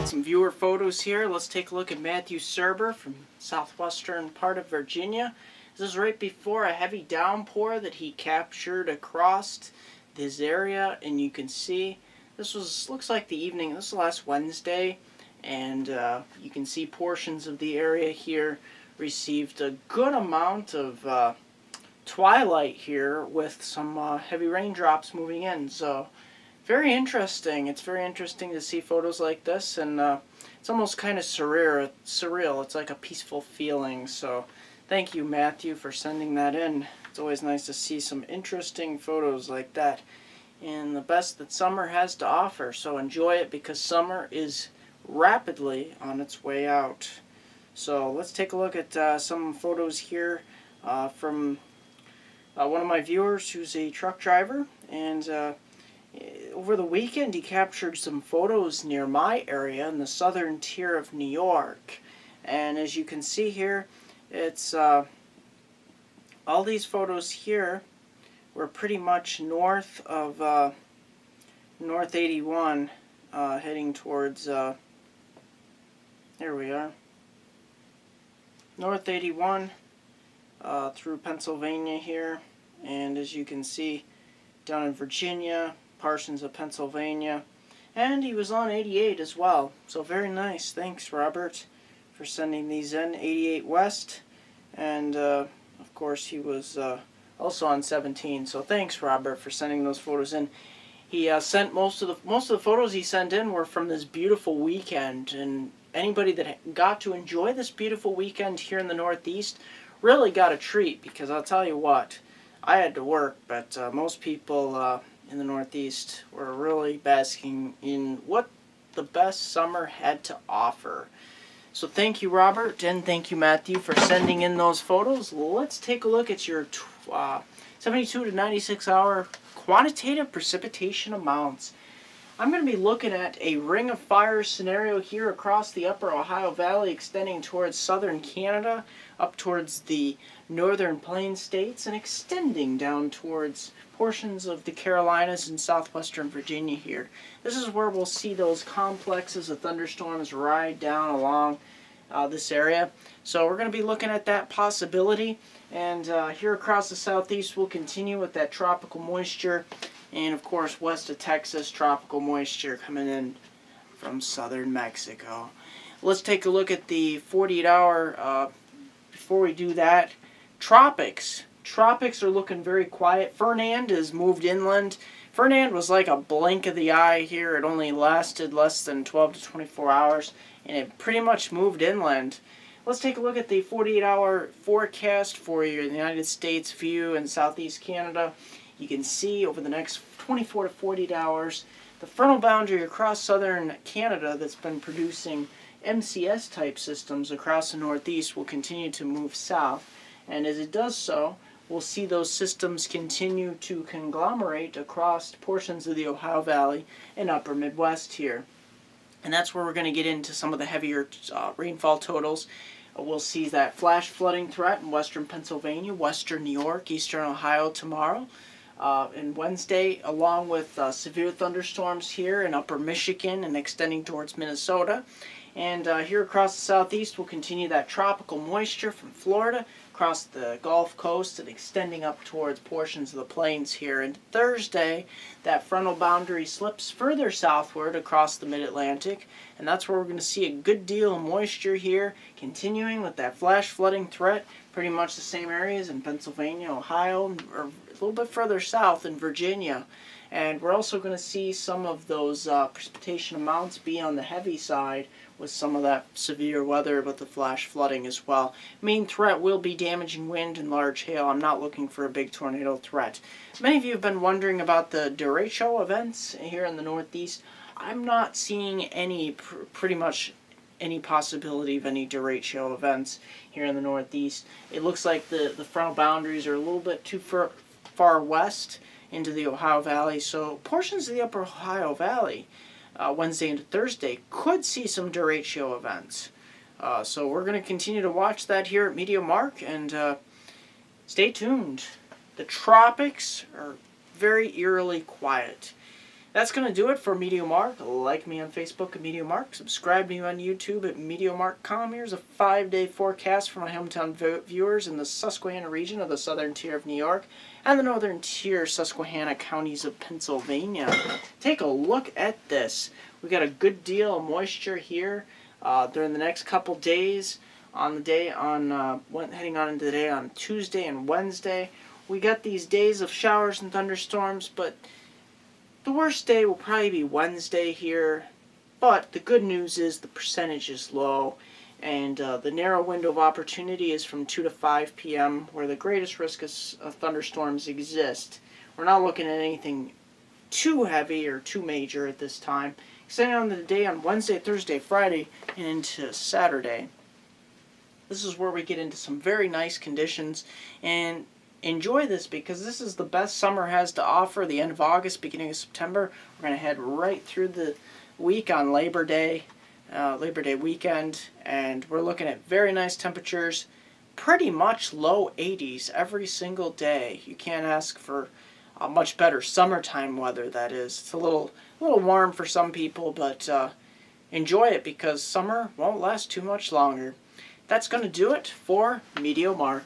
Some viewer photos here. Let's take a look at Matthew Serber from southwestern part of Virginia. This is right before a heavy downpour that he captured across this area, and you can see looks like the evening. This is last Wednesday, and you can see portions of the area here received a good amount of twilight here with some heavy raindrops moving in. So very interesting. It's very interesting to see photos like this, and it's almost kind of surreal. It's like a peaceful feeling. So thank you, Matthew, for sending that in. It's always nice to see some interesting photos like that, and the best that summer has to offer. So enjoy it, because summer is rapidly on its way out. So let's take a look at some photos here from one of my viewers who's a truck driver, and over the weekend he captured some photos near my area in the southern tier of New York. And as you can see here, it's all these photos here were pretty much north of North 81, heading towards there we are, North 81 through Pennsylvania here, and as you can see down in Virginia, portions of Pennsylvania, and he was on 88 as well. So very nice. Thanks, Robert, for sending these in. 88 West, and of course he was also on 17. So thanks, Robert, for sending those photos in. He sent most of the photos he sent in were from this beautiful weekend, and anybody that got to enjoy this beautiful weekend here in the Northeast really got a treat, because I'll tell you what, I had to work, but most people in the Northeast were really basking in what the best summer had to offer. So thank you, Robert, and thank you, Matthew, for sending in those photos. Let's take a look at your 72 to 96 hour quantitative precipitation amounts. I'm going to be looking at a ring of fire scenario here across the upper Ohio Valley, extending towards southern Canada, up towards the northern plains states, and extending down towards portions of the Carolinas and southwestern Virginia here. This is where we'll see those complexes of thunderstorms ride down along this area. So we're going to be looking at that possibility, and here across the southeast we'll continue with that tropical moisture, and of course west of Texas, tropical moisture coming in from southern Mexico. Let's take a look at the 48-hour. Before we do that, tropics. Tropics are looking very quiet. Fernand has moved inland. Fernand was like a blink of the eye here. It only lasted less than 12 to 24 hours, and it pretty much moved inland. Let's take a look at the 48-hour forecast for your United States view in southeast Canada. You can see over the next 24 to 48 hours, the frontal boundary across southern Canada that's been producing MCS-type systems across the Northeast will continue to move south. And as it does so, we'll see those systems continue to conglomerate across portions of the Ohio Valley and upper Midwest here. And that's where we're going to get into some of the heavier rainfall totals. We'll see that flash flooding threat in western Pennsylvania, western New York, eastern Ohio tomorrow. And Wednesday, along with severe thunderstorms here in upper Michigan and extending towards Minnesota. And here across the southeast, we'll continue that tropical moisture from Florida across the Gulf Coast and extending up towards portions of the plains here. And Thursday, that frontal boundary slips further southward across the mid-Atlantic, and that's where we're going to see a good deal of moisture here, continuing with that flash flooding threat, pretty much the same areas in Pennsylvania, Ohio, or a little bit further south in Virginia. And we're also going to see some of those precipitation amounts be on the heavy side with some of that severe weather with the flash flooding as well. Main threat will be damaging wind and large hail. I'm not looking for a big tornado threat. Many of you have been wondering about the derecho events here in the Northeast. I'm not seeing any, pretty much any possibility of any derecho events here in the Northeast. It looks like the frontal boundaries are a little bit too far west into the Ohio Valley, so portions of the upper Ohio Valley Wednesday into Thursday could see some derecho events. So we're going to continue to watch that here at MeteoMark, and stay tuned. The tropics are very eerily quiet. That's going to do it for MeteoMark. Like me on Facebook at MeteoMark. Subscribe to me on YouTube at MeteoMark.com. Here's a 5-day forecast for my hometown viewers in the Susquehanna region of the southern tier of New York and the northern tier Susquehanna counties of Pennsylvania. Take a look at this. We got a good deal of moisture here during the next couple days. Heading on into the day on Tuesday and Wednesday. We got these days of showers and thunderstorms, but the worst day will probably be Wednesday here, but the good news is the percentage is low, and the narrow window of opportunity is from 2 to 5 p.m., where the greatest risk of thunderstorms exist. We're not looking at anything too heavy or too major at this time, extending on the day on Wednesday, Thursday, Friday, and into Saturday. This is where we get into some very nice conditions, and enjoy this because this is the best summer has to offer. The end of August, beginning of September. We're going to head right through the week on Labor Day weekend, and we're looking at very nice temperatures, pretty much low 80s every single day. You can't ask for much better summertime weather, that is. It's a little warm for some people, but enjoy it because summer won't last too much longer. That's going to do it for MeteoMark.